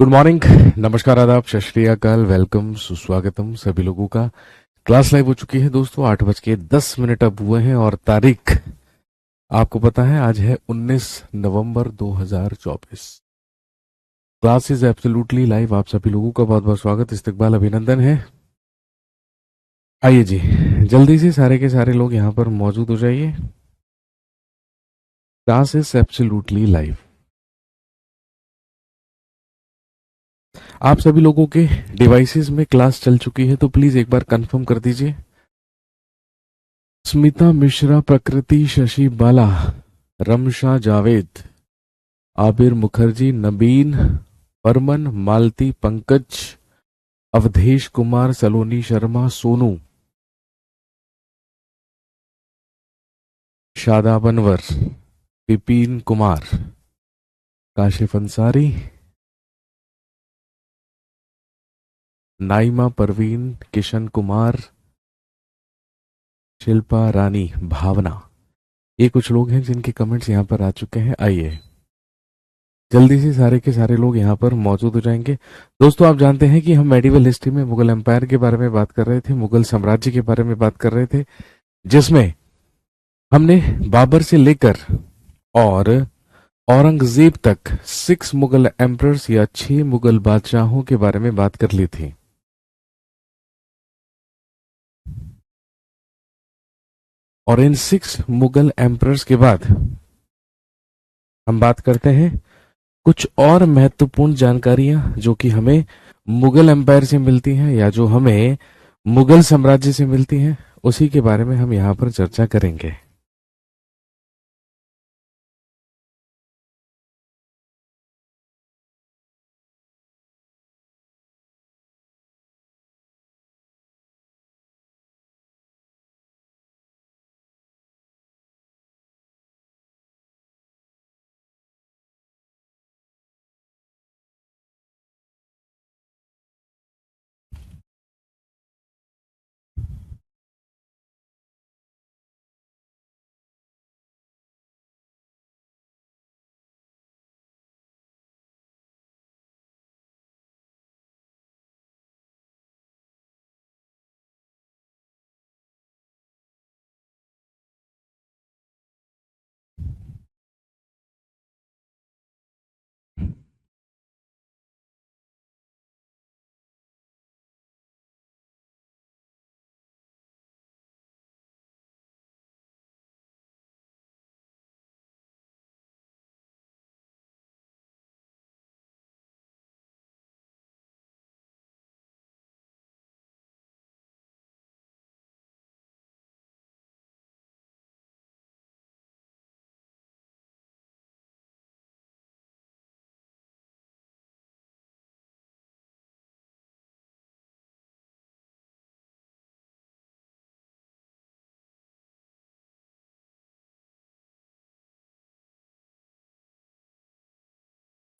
Good morning. नमस्कार, आदाब, सत श्री अकाल, वेलकम, सुस्वागतम सभी लोगों का। क्लास लाइव हो चुकी है दोस्तों। 8:10 अब हुए हैं और तारीख आपको पता है, आज है 19 नवंबर 2024। Class is absolutely live. आप सभी लोगों का बहुत बहुत स्वागत, इस्तकबाल, अभिनंदन है। आइए जी, जल्दी से सारे के सारे लोग यहाँ पर मौजूद हो जाइए। Class is absolutely live. आप सभी लोगों के डिवाइसेस में क्लास चल चुकी है तो प्लीज एक बार कंफर्म कर दीजिए। स्मिता मिश्रा, प्रकृति, शशि बाला, रमशा जावेद, आबिर मुखर्जी, नबीन, बर्मन, मालती, पंकज, अवधेश कुमार, सलोनी शर्मा, सोनू, शादाब अनवर, विपिन कुमार, काशिफ अंसारी, नाइमा परवीन, किशन कुमार, शिल्पा रानी, भावना। ये कुछ लोग हैं जिनके कमेंट्स यहाँ पर आ चुके हैं। आइए जल्दी से सारे के सारे लोग यहाँ पर मौजूद हो जाएंगे। दोस्तों, आप जानते हैं कि हम मेडिवल हिस्ट्री में मुगल एम्पायर के बारे में बात कर रहे थे, मुगल साम्राज्य के बारे में बात कर रहे थे, जिसमें हमने बाबर से लेकर और औरंगजेब तक 6 मुगल एम्परर्स या 6 मुगल बादशाहों के बारे में बात कर ली थी। और इन 6 मुगल एम्परर्स के बाद हम बात करते हैं कुछ और महत्वपूर्ण जानकारियां जो कि हमें मुगल एम्पायर से मिलती हैं या जो हमें मुगल साम्राज्य से मिलती हैं, उसी के बारे में हम यहां पर चर्चा करेंगे।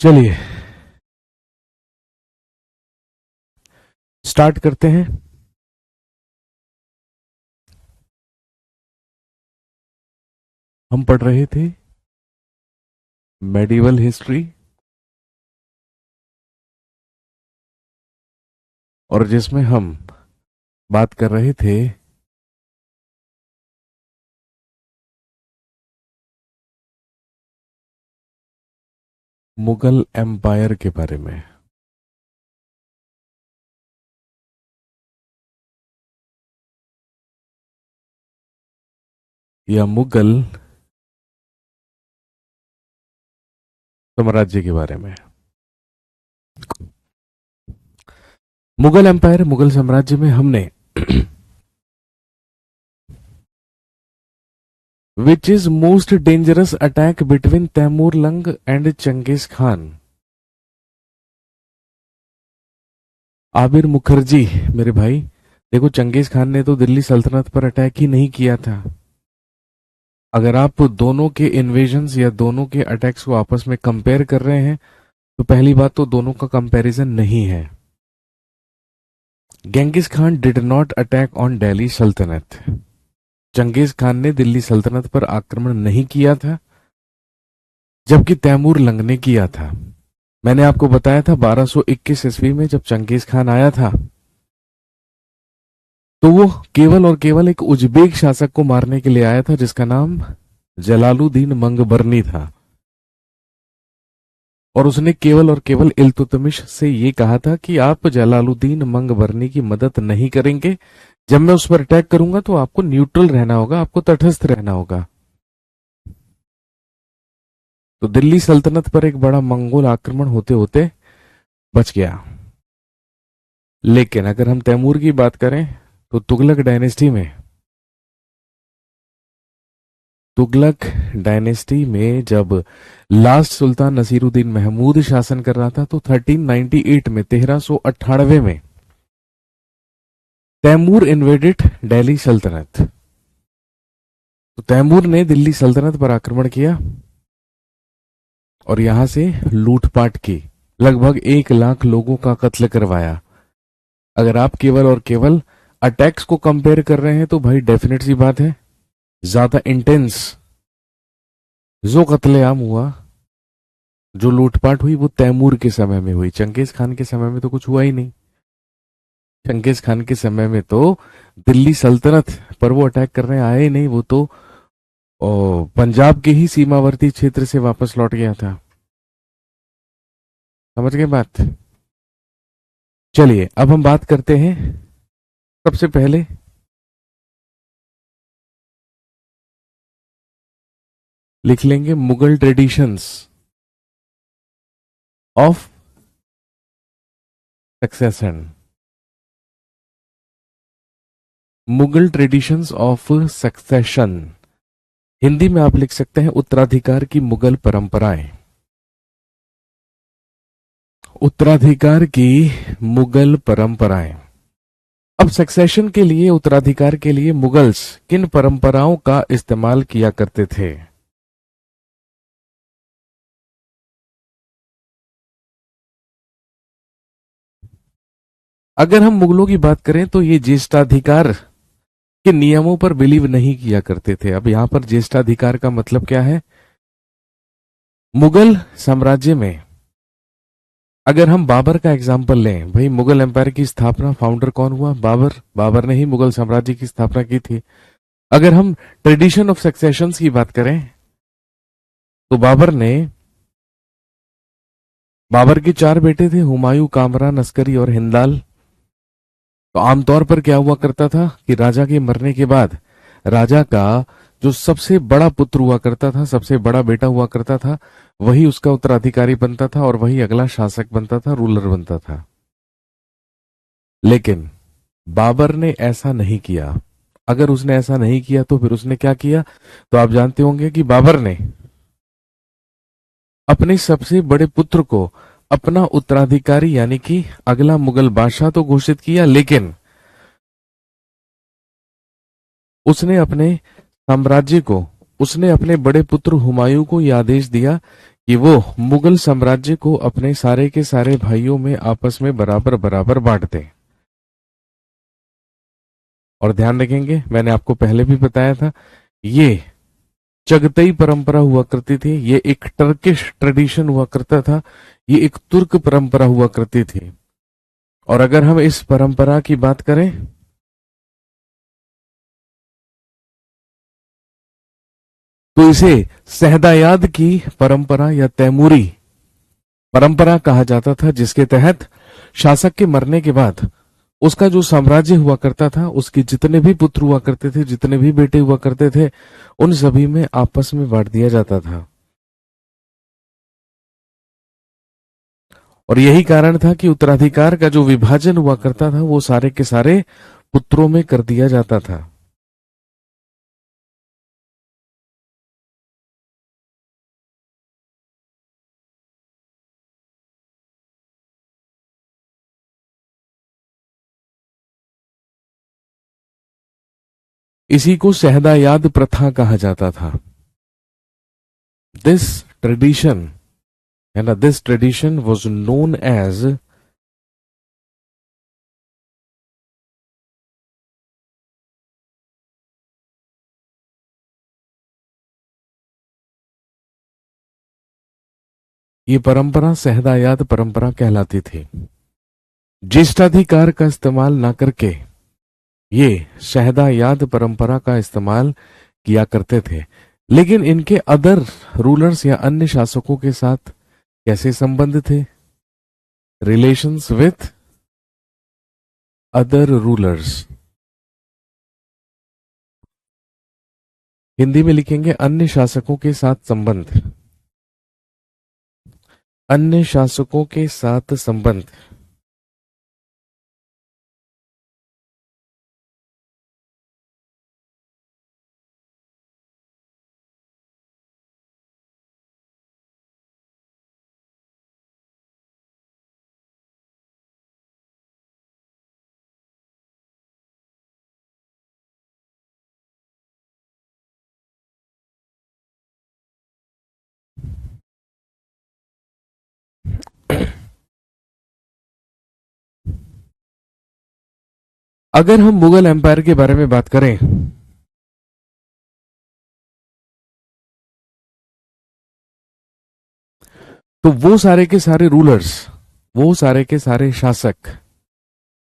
चलिए स्टार्ट करते हैं। हम पढ़ रहे थे मेडिवल हिस्ट्री, और जिसमें हम बात कर रहे थे मुगल एम्पायर के बारे में। या मुगल साम्राज्य के बारे में। मुगल एम्पायर, मुगल साम्राज्य में हमने which is most dangerous attack between Timur Lang and Genghis Khan. Abir Mukherjee, मेरे भाई, देखो, चंगेज खान ने तो दिल्ली सल्तनत पर अटैक ही नहीं किया था। अगर आप दोनों के इन्वेजन्स या दोनों के अटैक्स को आपस में कंपेयर कर रहे हैं तो पहली बात तो दोनों का कंपैरिजन नहीं है। Genghis Khan did not attack on Delhi सल्तनत। चंगेज खान ने दिल्ली सल्तनत पर आक्रमण नहीं किया था, जबकि तैमूर लंग ने किया था। मैंने आपको बताया था 1221 ईस्वी में जब चंगेज खान आया था, तो वो केवल और केवल एक उज्बेक शासक को मारने के लिए आया था जिसका नाम जलालुद्दीन मंगबरनी था। और उसने केवल और केवल इल्तुतमिश से ये कहा था कि आप जलालुद्दीन मंगबरनी की मदद नहीं करेंगे, जब मैं उस पर अटैक करूंगा तो आपको न्यूट्रल रहना होगा, आपको तटस्थ रहना होगा। तो दिल्ली सल्तनत पर एक बड़ा मंगोल आक्रमण होते होते बच गया। लेकिन अगर हम तैमूर की बात करें तो तुगलक डायनेस्टी में जब लास्ट सुल्तान नसीरुद्दीन महमूद शासन कर रहा था तो 1398 में 1398 में तैमूर इन्वेडेड दिल्ली सल्तनत। तो तैमूर ने दिल्ली सल्तनत पर आक्रमण किया और यहां से लूटपाट की, लगभग 1 लाख लोगों का कत्ल करवाया। अगर आप केवल और केवल अटैक्स को कंपेयर कर रहे हैं तो भाई डेफिनेट सी बात है, ज्यादा इंटेंस जो कत्लेआम हुआ, जो लूटपाट हुई, वो तैमूर के समय में हुई। चंगेज खान के समय में तो कुछ हुआ ही नहीं। चंगेज खान के समय में तो दिल्ली सल्तनत पर वो अटैक करने आए ही नहीं, वो तो पंजाब के ही सीमावर्ती क्षेत्र से वापस लौट गया था। समझ गए बात? चलिए अब हम बात करते हैं। सबसे पहले लिख लेंगे Mughal traditions of succession. Mughal traditions of succession, Hindi में आप लिख सकते हैं उत्तराधिकार की मुगल परंपराएं। उत्तराधिकार की मुगल परंपराएं। अब सक्सेशन के लिए, उत्तराधिकार के लिए मुगल्स किन परंपराओं का इस्तेमाल किया करते थे? अगर हम मुगलों की बात करें तो ये ज्येष्ठाधिकार के नियमों पर बिलीव नहीं किया करते थे। अब यहां पर ज्येष्ठाधिकार का मतलब क्या है? मुगल साम्राज्य में अगर हम बाबर का एग्जाम्पल लें, भाई मुगल एम्पायर की स्थापना, फाउंडर कौन हुआ? बाबर। बाबर ने ही मुगल साम्राज्य की स्थापना की थी। अगर हम ट्रेडिशन ऑफ सक्सेशन की बात करें तो बाबर के 4 बेटे थे, हुमायूं, कामरान, अस्करी और हिंदाल। तो आमतौर पर क्या हुआ करता था कि राजा के मरने के बाद राजा का जो सबसे बड़ा पुत्र हुआ करता था, सबसे बड़ा बेटा हुआ करता था, वही उसका उत्तराधिकारी बनता था और वही अगला शासक बनता था, रूलर बनता था। लेकिन बाबर ने ऐसा नहीं किया। अगर उसने ऐसा नहीं किया तो फिर उसने क्या किया? तो आप जानते होंगे कि बाबर ने अपने सबसे बड़े पुत्र को अपना उत्तराधिकारी यानी कि अगला मुगल बादशाह तो घोषित किया, लेकिन उसने अपने साम्राज्य को, उसने अपने बड़े पुत्र हुमायूं को यह आदेश दिया कि वो मुगल साम्राज्य को अपने सारे के सारे भाइयों में आपस में बराबर बराबर बांट दें। और ध्यान रखेंगे, मैंने आपको पहले भी बताया था, ये चगतई परंपरा हुआ करती थी, ये एक टर्किश ट्रेडिशन हुआ करता था, ये एक तुर्क परंपरा हुआ करती थी। और अगर हम इस परंपरा की बात करें तो इसे सहदायाद की परंपरा या तैमूरी परंपरा कहा जाता था, जिसके तहत शासक के मरने के बाद उसका जो साम्राज्य हुआ करता था, उसके जितने भी पुत्र हुआ करते थे, जितने भी बेटे हुआ करते थे, उन सभी में आपस में बांट दिया जाता था। और यही कारण था कि उत्तराधिकार का जो विभाजन हुआ करता था वो सारे के सारे पुत्रों में कर दिया जाता था। इसी को सहदायाद प्रथा कहा जाता था। दिस ट्रेडिशन है ना, this tradition was known as ये परंपरा सहदायाद परंपरा कहलाती थी। ज्येष्ठाधिकार का इस्तेमाल ना करके ये शहदायाद परंपरा का इस्तेमाल किया करते थे। लेकिन इनके अदर रूलर्स या अन्य शासकों के साथ कैसे संबंध थे? Relations with other rulers, Hindi में लिखेंगे अन्य शासकों के साथ संबंध। अन्य शासकों के साथ संबंध। अगर हम मुगल एम्पायर के बारे में बात करें तो वो सारे के सारे रूलर्स, वो सारे के सारे शासक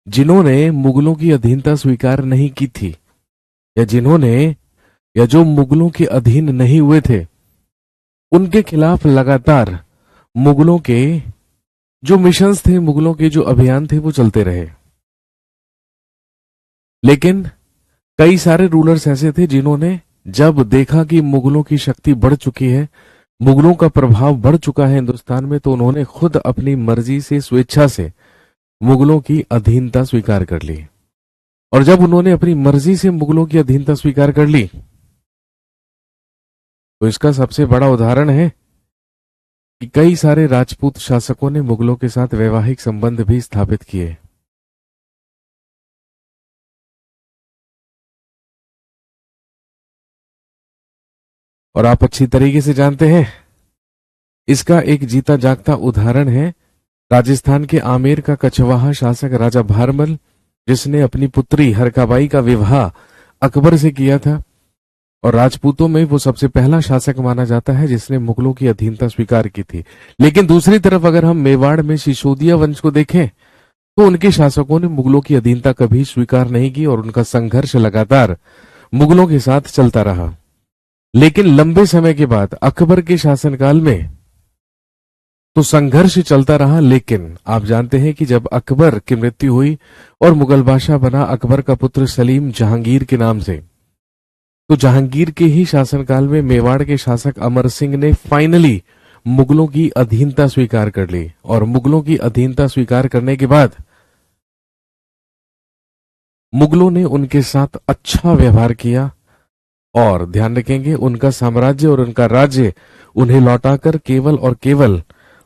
जिन्होंने मुगलों की अधीनता स्वीकार नहीं की थी, या जिन्होंने या जो मुगलों के अधीन नहीं हुए थे, उनके खिलाफ लगातार मुगलों के जो मिशंस थे, मुगलों के जो अभियान थे, वो चलते रहे। लेकिन कई सारे रूलर्स ऐसे थे जिन्होंने जब देखा कि मुगलों की शक्ति बढ़ चुकी है, मुगलों का प्रभाव बढ़ चुका है हिंदुस्तान में, तो उन्होंने खुद अपनी मर्जी से, स्वेच्छा से मुगलों की अधीनता स्वीकार कर ली। और जब उन्होंने अपनी मर्जी से मुगलों की अधीनता स्वीकार कर ली, तो इसका सबसे बड़ा उदाहरण है कि कई सारे राजपूत शासकों ने मुगलों के साथ वैवाहिक संबंध भी स्थापित किए। और आप अच्छी तरीके से जानते हैं, इसका एक जीता जागता उदाहरण है राजस्थान के आमेर का कछवाहा शासक राजा भारमल, जिसने अपनी पुत्री हरकाबाई का विवाह अकबर से किया था। और राजपूतों में वो सबसे पहला शासक माना जाता है जिसने मुगलों की अधीनता स्वीकार की थी। लेकिन दूसरी तरफ अगर हम मेवाड़ में सिसोदिया वंश को देखें तो उनके शासकों ने मुगलों की अधीनता कभी स्वीकार नहीं की और उनका संघर्ष लगातार मुगलों के साथ चलता रहा। लेकिन लंबे समय के बाद अकबर के शासनकाल में तो संघर्ष चलता रहा। लेकिन आप जानते हैं कि जब अकबर की मृत्यु हुई और मुगल बादशाह बना अकबर का पुत्र सलीम जहांगीर के नाम से, तो जहांगीर के ही शासनकाल में मेवाड़ के शासक अमर सिंह ने फाइनली मुगलों की अधीनता स्वीकार कर ली। और मुगलों की अधीनता स्वीकार करने के बाद मुगलों ने उनके साथ अच्छा व्यवहार किया और ध्यान रखेंगे उनका साम्राज्य और उनका राज्य उन्हें लौटाकर केवल और केवल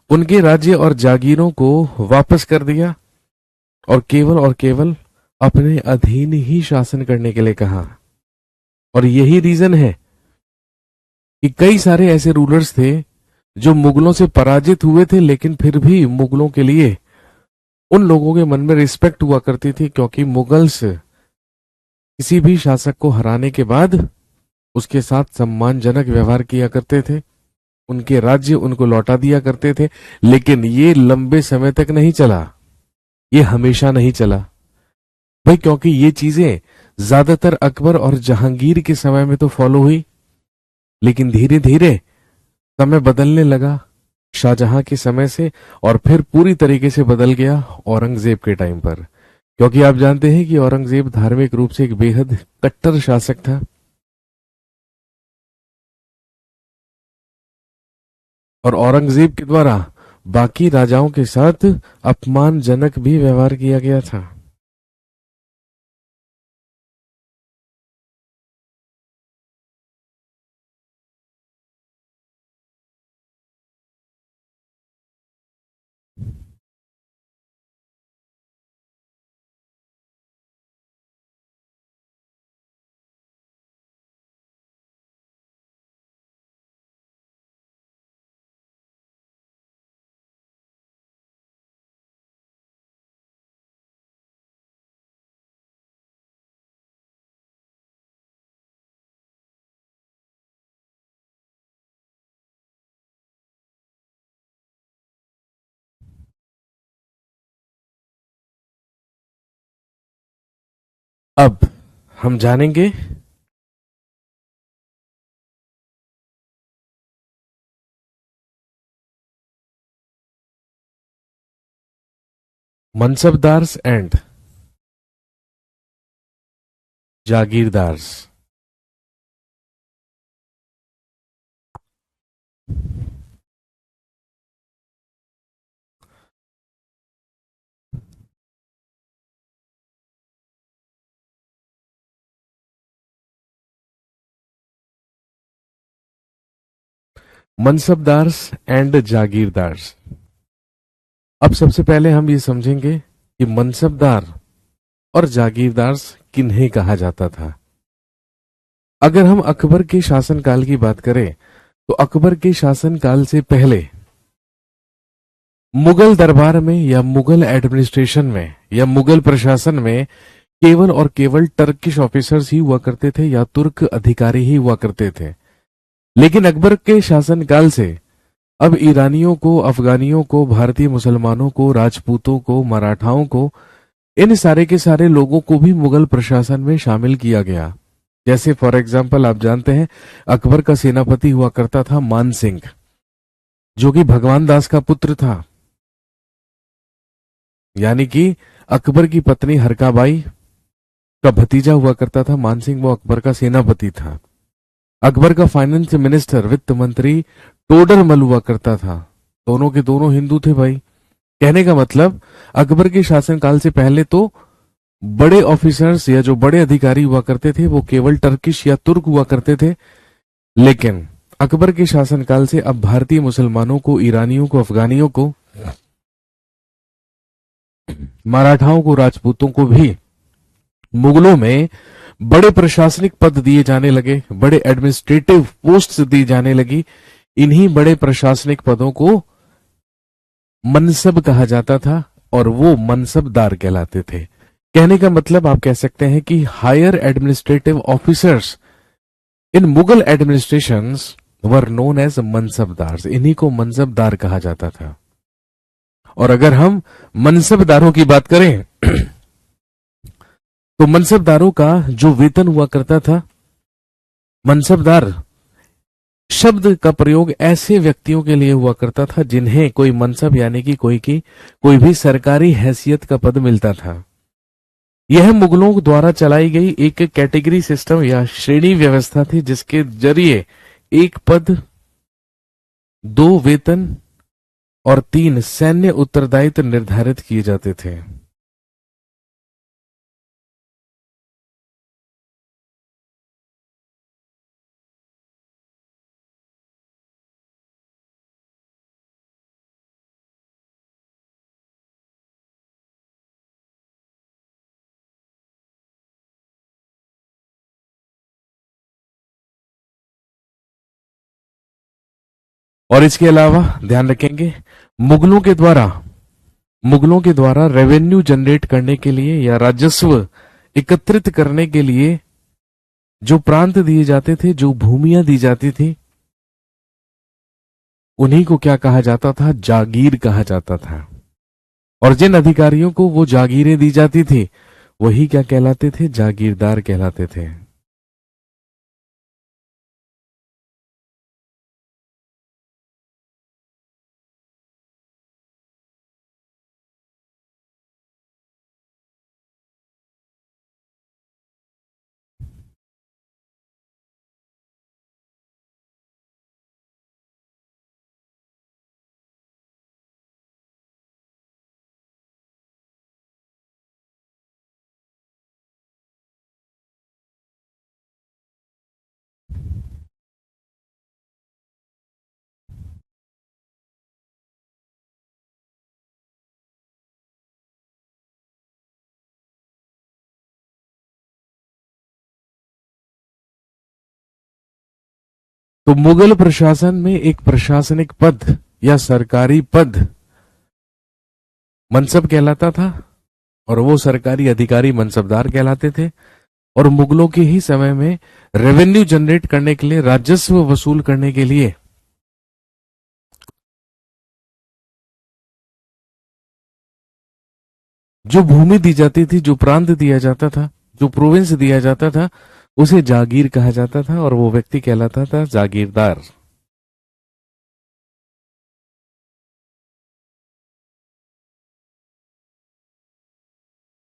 उनके राज्य और जागीरों को वापस कर दिया और केवल अपने अधीन ही शासन करने के लिए कहा। और यही रीजन है कि कई सारे ऐसे रूलर्स थे जो मुगलों से पराजित हुए थे, लेकिन फिर भी मुगलों के लिए उन लोगों के मन में रिस्पेक्ट हुआ करती थी, क्योंकि मुगल्स किसी भी शासक को हराने के बाद उसके साथ सम्मानजनक व्यवहार किया करते थे, उनके राज्य उनको लौटा दिया करते थे। लेकिन ये लंबे समय तक नहीं चला, ये हमेशा नहीं चला भाई, क्योंकि ये चीजें ज्यादातर अकबर और जहांगीर के समय में तो फॉलो हुई, लेकिन धीरे धीरे समय बदलने लगा शाहजहां के समय से, और फिर पूरी तरीके से बदल गया औरंगजेब के टाइम पर। क्योंकि आप जानते हैं कि औरंगजेब धार्मिक रूप से एक बेहद कट्टर शासक था और औरंगजेब के द्वारा बाकी राजाओं के साथ अपमानजनक भी व्यवहार किया गया था। अब हम जानेंगे मनसबदार्स एंड जागीरदार्स। मनसबदार्स एंड जागीरदार्स। अब सबसे पहले हम ये समझेंगे कि मनसबदार और जागीरदार किन्हें कहा जाता था। अगर हम अकबर के शासनकाल की बात करें तो अकबर के शासनकाल से पहले मुगल दरबार में या मुगल एडमिनिस्ट्रेशन में या मुगल प्रशासन में केवल और केवल टर्किश ऑफिसर्स ही हुआ करते थे या तुर्क अधिकारी ही हुआ करते थे। लेकिन अकबर के शासनकाल से अब ईरानियों को, अफगानियों को, भारतीय मुसलमानों को, राजपूतों को, मराठाओं को, इन सारे के सारे लोगों को भी मुगल प्रशासन में शामिल किया गया। जैसे फॉर एग्जाम्पल आप जानते हैं अकबर का सेनापति हुआ करता था मान सिंह, जो कि भगवान दास का पुत्र था, यानी कि अकबर की पत्नी हरकाबाई का भतीजा हुआ करता था मान सिंह, वो अकबर का सेनापति था। अकबर का फाइनेंस मिनिस्टर, वित्त मंत्री टोडरमल हुआ करता था। दोनों के दोनों हिंदू थे भाई। कहने का मतलब अकबर के शासनकाल से पहले तो बड़े ऑफिसर्स या जो बड़े अधिकारी हुआ करते थे वो केवल टर्किश या तुर्क हुआ करते थे। लेकिन अकबर के शासनकाल से अब भारतीय मुसलमानों को, ईरानियों को, अफगानियों को, मराठाओं को, राजपूतों को भी मुगलों में बड़े प्रशासनिक पद दिए जाने लगे, बड़े एडमिनिस्ट्रेटिव पोस्ट दी जाने लगी। इन्हीं बड़े प्रशासनिक पदों को मनसब कहा जाता था और वो मनसबदार कहलाते थे। कहने का मतलब आप कह सकते हैं कि higher administrative officers in Mughal administrations were known as mansabdar. इन्हीं को मनसबदार कहा जाता था। और अगर हम मनसबदारों की बात करें तो मनसबदारों का जो वेतन हुआ करता था, मनसबदार शब्द का प्रयोग ऐसे व्यक्तियों के लिए हुआ करता था जिन्हें कोई मनसब यानी कि कोई भी सरकारी हैसियत का पद मिलता था। यह मुगलों द्वारा चलाई गई एक कैटेगरी सिस्टम या श्रेणी व्यवस्था थी जिसके जरिए 1 पद, 2 वेतन और 3 सैन्य उत्तरदायित्व निर्धारित किए जाते थे। और इसके अलावा ध्यान रखेंगे मुगलों के द्वारा रेवेन्यू जनरेट करने के लिए या राजस्व एकत्रित करने के लिए जो प्रांत दिए जाते थे, जो भूमियां दी जाती थी, उन्हीं को क्या कहा जाता था? जागीर कहा जाता था। और जिन अधिकारियों को वो जागीरें दी जाती थी वही क्या कहलाते थे? जागीरदार कहलाते थे। तो मुगल प्रशासन में एक प्रशासनिक पद या सरकारी पद मनसब कहलाता था और वो सरकारी अधिकारी मनसबदार कहलाते थे। और मुगलों के ही समय में रेवेन्यू जनरेट करने के लिए, राजस्व वसूल करने के लिए जो भूमि दी जाती थी, जो प्रांत दिया जाता था, जो प्रोविंस दिया जाता था उसे जागीर कहा जाता था और वो व्यक्ति कहलाता था जागीरदार।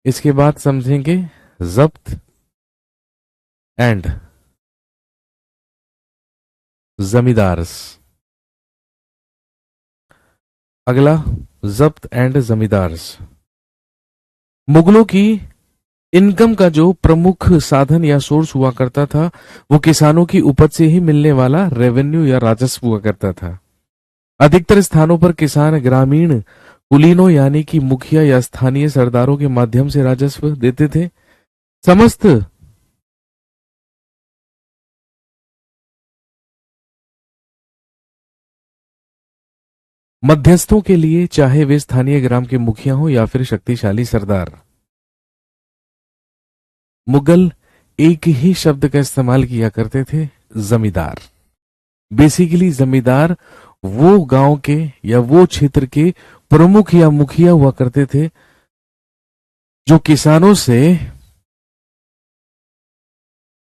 इसके बाद समझेंगे जब्त एंड जमींदार्स। अगला, जब्त एंड जमींदार्स। मुगलों की इनकम का जो प्रमुख साधन या सोर्स हुआ करता था वो किसानों की उपज से ही मिलने वाला रेवेन्यू या राजस्व हुआ करता था। अधिकतर स्थानों पर किसान ग्रामीण कुलीनों यानी कि मुखिया या स्थानीय सरदारों के माध्यम से राजस्व देते थे। समस्त मध्यस्थों के लिए, चाहे वे स्थानीय ग्राम के मुखिया हो या फिर शक्तिशाली सरदार, मुगल एक ही शब्द का इस्तेमाल किया करते थे, जमींदार। बेसिकली जमींदार वो गांव के या वो क्षेत्र के प्रमुख या मुखिया हुआ करते थे जो किसानों से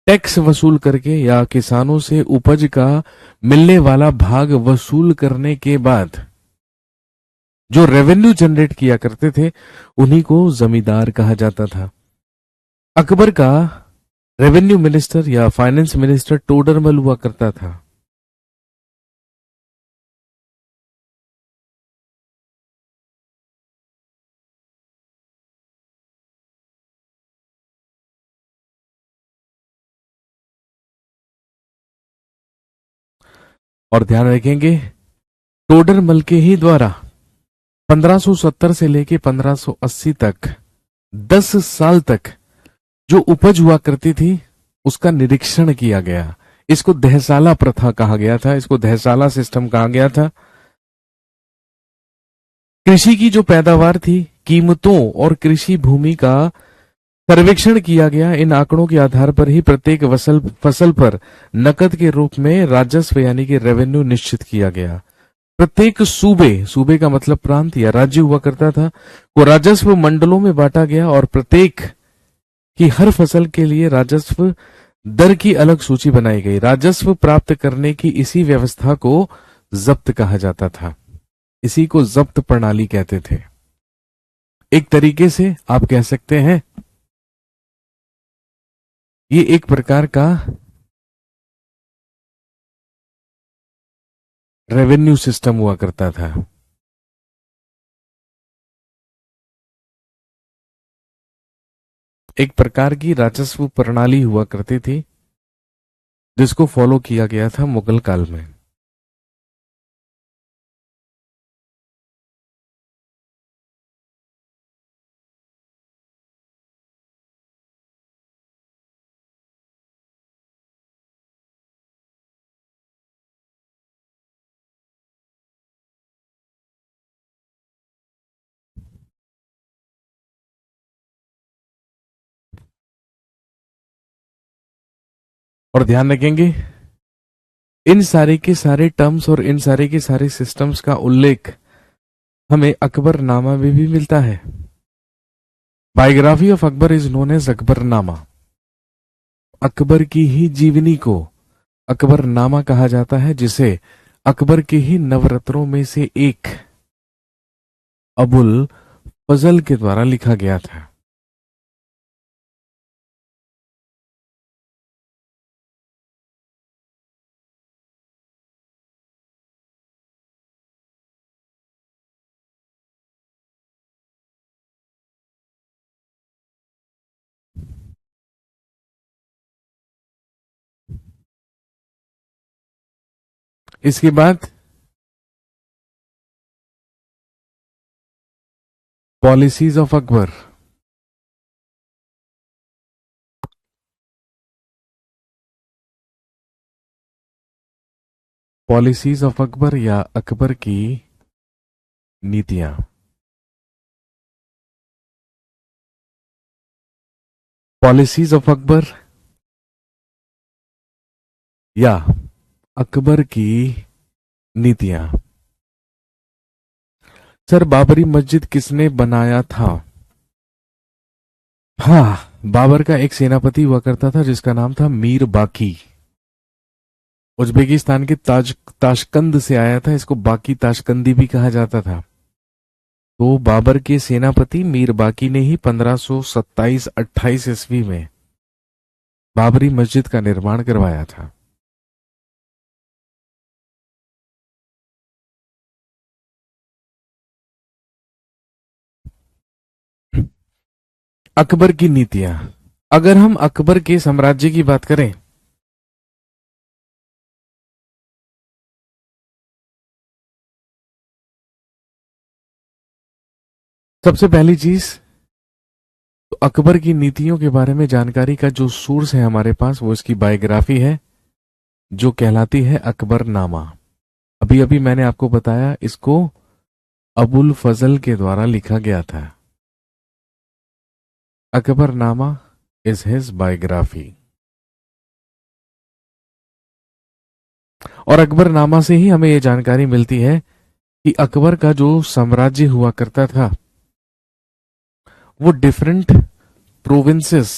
टैक्स वसूल करके या किसानों से उपज का मिलने वाला भाग वसूल करने के बाद जो रेवेन्यू जनरेट किया करते थे उन्हीं को जमींदार कहा जाता था। अकबर का रेवेन्यू मिनिस्टर या फाइनेंस मिनिस्टर टोडरमल हुआ करता था। और ध्यान रखेंगे टोडरमल के ही द्वारा 1570 से लेके 1580 तक 10 साल तक जो उपज हुआ करती थी उसका निरीक्षण किया गया। इसको दहसाला प्रथा कहा गया था, इसको दहसाला सिस्टम कहा गया था। कृषि की जो पैदावार थी, कीमतों और कृषि भूमि का सर्वेक्षण किया गया। इन आंकड़ों के आधार पर ही प्रत्येक फसल पर नकद के रूप में राजस्व यानी कि रेवेन्यू निश्चित किया गया। प्रत्येक सूबे का मतलब प्रांत या राज्य हुआ करता था, को राजस्व मंडलों में बांटा गया और प्रत्येक की हर फसल के लिए राजस्व दर की अलग सूची बनाई गई। राजस्व प्राप्त करने की इसी व्यवस्था को जब्त कहा जाता था। इसी को जब्त प्रणाली कहते थे। एक तरीके से आप कह सकते हैं ये एक प्रकार का रेवेन्यू सिस्टम हुआ करता था। एक प्रकार की राजस्व प्रणाली हुआ करती थी जिसको फॉलो किया गया था मुगल काल में। और ध्यान रखेंगे इन सारे के सारे टर्म्स और इन सारे के सारे सिस्टम्स का उल्लेख हमें अकबरनामा में भी मिलता है। Biography of Akbar is known as Akbarnama. Akbar की ही जीवनी को अकबरनामा कहा जाता है, जिसे अकबर के ही नवरत्नों में से एक अबुल फजल के द्वारा लिखा गया था। इसके बाद policies of Akbar. Policies of Akbar या अकबर की नीतियां। पॉलिसीज ऑफ अकबर या अकबर की नीतियां। सर, बाबरी मस्जिद किसने बनाया था? हाँ, बाबर का एक सेनापति हुआ करता था जिसका नाम था मीर बाकी। उज्बेकिस्तान के ताशकंद से आया था, इसको बाकी ताशकंदी भी कहा जाता था। तो बाबर के सेनापति मीर बाकी ने ही 1527-28 ईस्वी में बाबरी मस्जिद का निर्माण करवाया था। अकबर की नीतियां। अगर हम अकबर के साम्राज्य की बात करें, सबसे पहली चीज तो अकबर की नीतियों के बारे में जानकारी का जो सोर्स है हमारे पास, वो इसकी बायोग्राफी है जो कहलाती है अकबरनामा। अभी अभी मैंने आपको बताया, इसको अबुल फजल के द्वारा लिखा गया था। Akbarnama is his biography. और अकबरनामा से ही हमें यह जानकारी मिलती है कि अकबर का जो साम्राज्य हुआ करता था वो डिफरेंट प्रोविंसेस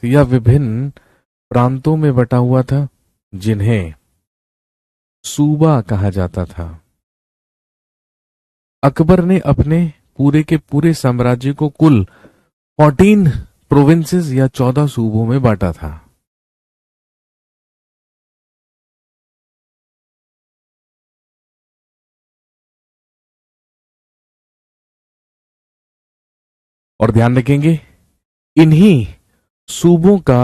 या विभिन्न प्रांतों में बटा हुआ था, जिन्हें सूबा कहा जाता था। अकबर ने अपने पूरे के पूरे साम्राज्य को कुल 14 प्रोविंसेस या 14 सूबों में बांटा था। और ध्यान रखेंगे, इन्हीं सूबों का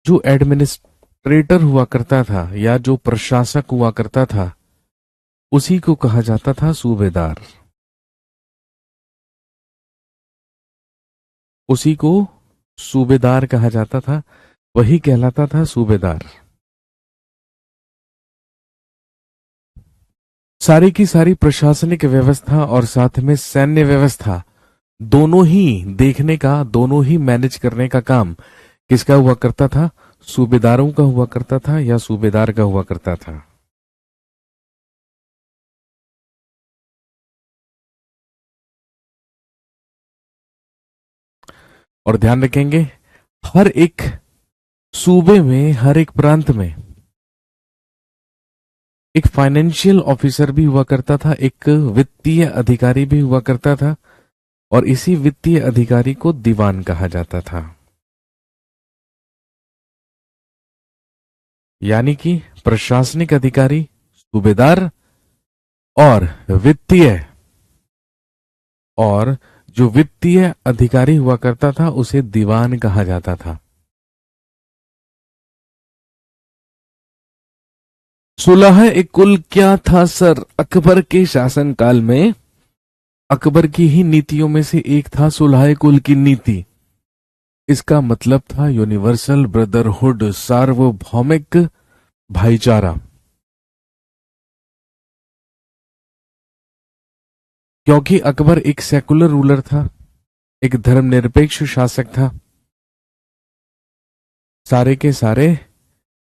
जो एडमिनिस्ट्रेटर हुआ करता था या जो प्रशासक हुआ करता था, उसी को कहा जाता था सूबेदार। उसी को सूबेदार कहा जाता था, वही कहलाता था सूबेदार। सारी की सारी प्रशासनिक व्यवस्था और साथ में सैन्य व्यवस्था दोनों ही देखने का, दोनों ही मैनेज करने का काम किसका हुआ करता था? सूबेदारों का हुआ करता था या सूबेदार का हुआ करता था। और ध्यान रखेंगे, हर एक सूबे में, हर एक प्रांत में एक फाइनेंशियल ऑफिसर भी हुआ करता था, एक वित्तीय अधिकारी भी हुआ करता था, और इसी वित्तीय अधिकारी को दीवान कहा जाता था। यानी कि प्रशासनिक अधिकारी सूबेदार, और वित्तीय, और जो वित्तीय अधिकारी हुआ करता था उसे दीवान कहा जाता था। सुलह ए कुल क्या था सर? अकबर के शासनकाल में अकबर की ही नीतियों में से एक था सुलह ए कुल की नीति। इसका मतलब था यूनिवर्सल ब्रदरहुड, सार्वभौमिक भाईचारा। क्योंकि अकबर एक सेकुलर रूलर था, एक धर्मनिरपेक्ष शासक था, सारे के सारे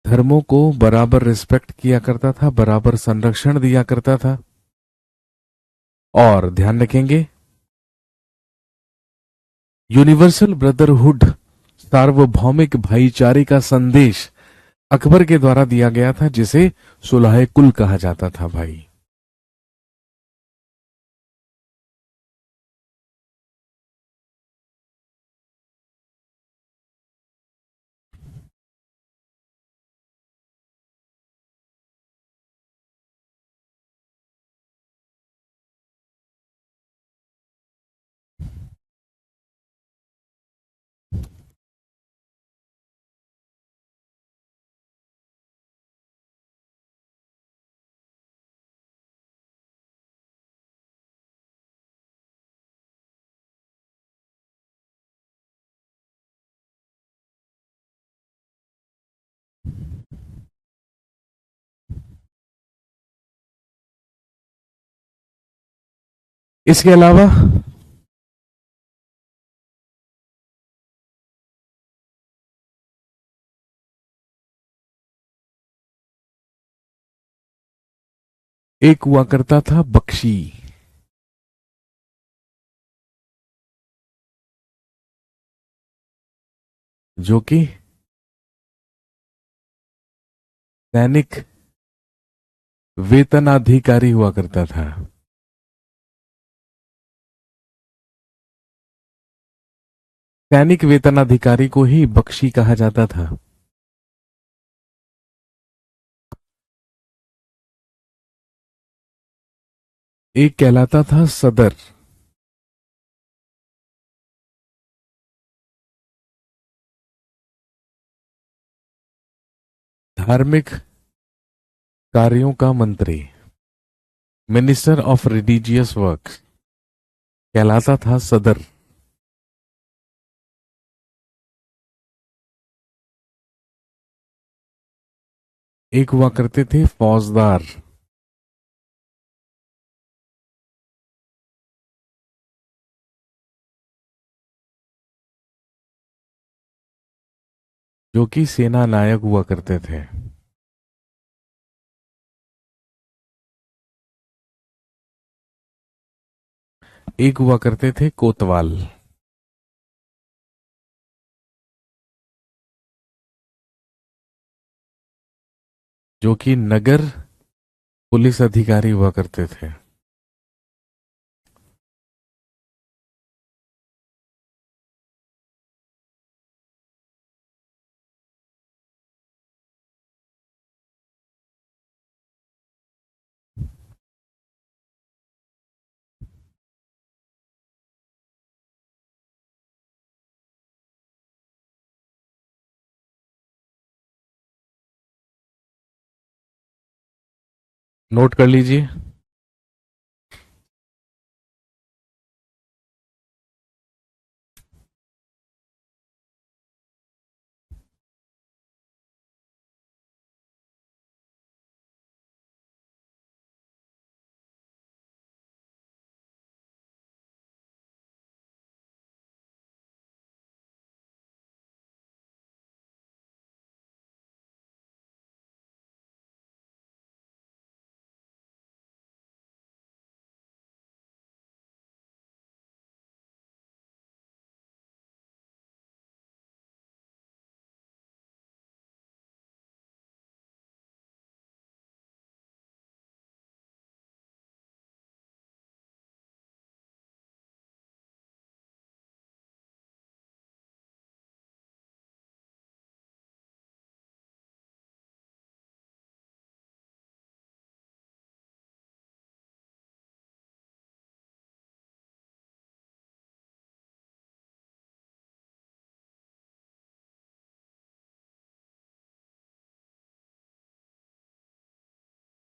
धर्मों को बराबर रिस्पेक्ट किया करता था, बराबर संरक्षण दिया करता था। और ध्यान रखेंगे, यूनिवर्सल ब्रदरहुड, सार्वभौमिक भाईचारे का संदेश अकबर के द्वारा दिया गया था, जिसे सुलह कुल कहा जाता था भाई। इसके अलावा एक हुआ करता था बख्शी। जो कि सैनिक वेतनाधिकारी हुआ करता था। सैनिक वेतनाधिकारी को ही बख्शी कहा जाता था। एक कहलाता था सदर। धार्मिक कार्यों का मंत्री, मिनिस्टर ऑफ रिलीजियस वर्क्स, कहलाता था सदर। एक हुआ करते थे फौजदार, जो कि सेना नायक हुआ करते थे। एक हुआ करते थे कोतवाल, जो कि नगर पुलिस अधिकारी हुआ करते थे। नोट कर लीजिए।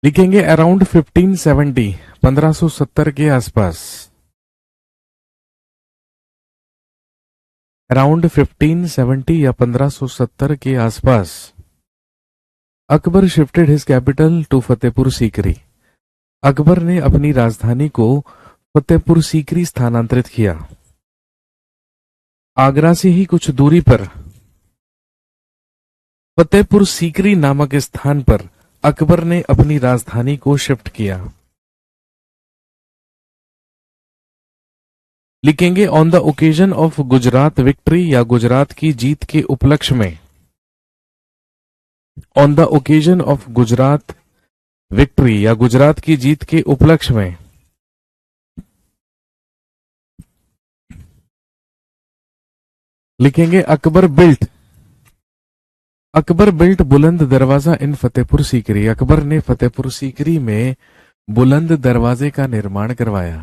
लिखेंगे अराउंड 1570, 1570 के आसपास। अराउंड 1570 या 1570 के आसपास Akbar shifted his capital to Fatehpur Sikri. Akbar ने अपनी राजधानी को फतेहपुर सीकरी स्थानांतरित किया। आगरा से ही कुछ दूरी पर फतेहपुर सीकरी नामक स्थान पर अकबर ने अपनी राजधानी को शिफ्ट किया। लिखेंगे on the occasion of Gujarat victory या गुजरात की जीत के उपलक्ष्य में। On the occasion of Gujarat victory या गुजरात की जीत के उपलक्ष्य में लिखेंगे अकबर बिल्ट बुलंद दरवाजा इन फतेहपुर सीकरी। अकबर ने फतेहपुर सीकरी में बुलंद दरवाजे का निर्माण करवाया।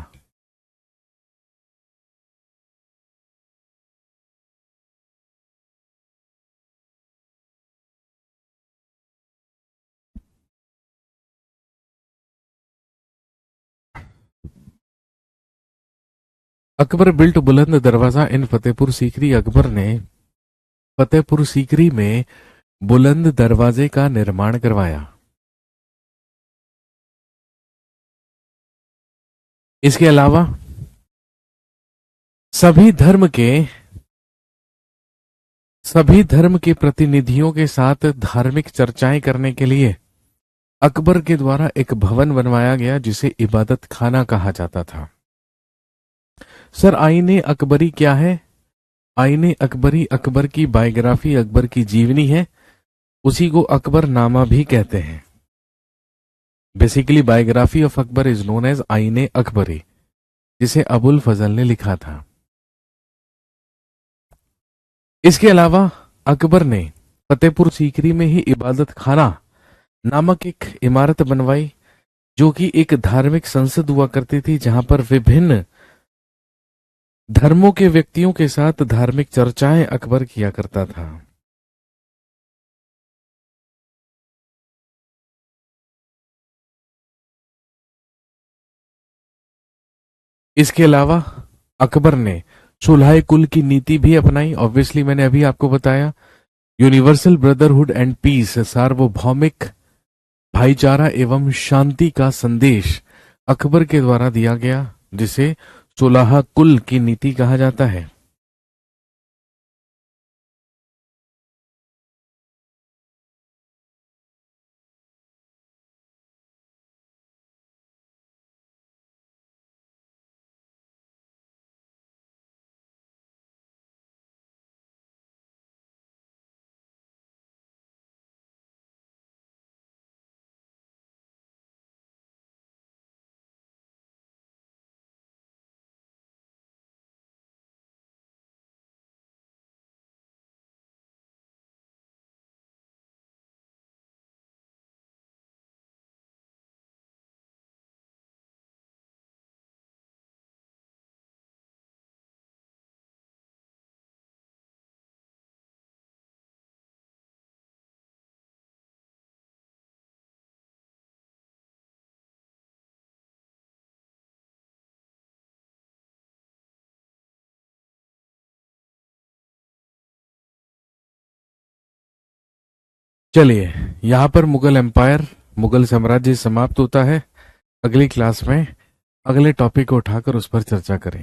अकबर बिल्ट बुलंद दरवाजा इन फतेहपुर सीकरी। अकबर ने फतेहपुर सीकरी में बुलंद दरवाजे का निर्माण करवाया। इसके अलावा सभी धर्म के प्रतिनिधियों के साथ धार्मिक चर्चाएं करने के लिए अकबर के द्वारा एक भवन बनवाया गया जिसे इबादत खाना कहा जाता था। सर आईने अकबरी क्या है? आईने अकबरी अकबर की बायोग्राफी, अकबर की जीवनी है, उसी को अकबर नामा भी कहते हैं। Basically biography of Akbar is known as Ain-i Akbari, जिसे अबुल फजल ने लिखा था। इसके अलावा अकबर ने फतेहपुर सीकरी में ही इबादत खाना नामक एक इमारत बनवाई, जो कि एक धार्मिक संसद हुआ करती थी, जहां पर विभिन्न धर्मों के व्यक्तियों के साथ धार्मिक चर्चाएं अकबर किया करता था। इसके अलावा अकबर ने सुलह कुल की नीति भी अपनाई। ऑब्वियसली मैंने अभी आपको बताया, यूनिवर्सल ब्रदरहुड एंड पीस, सार्वभौमिक भाईचारा एवं शांति का संदेश अकबर के द्वारा दिया गया, जिसे सुलह कुल की नीति कहा जाता है। चलिए, यहां पर मुगल एम्पायर, मुगल साम्राज्य समाप्त होता है। अगली क्लास में अगले टॉपिक को उठाकर उस पर चर्चा करें।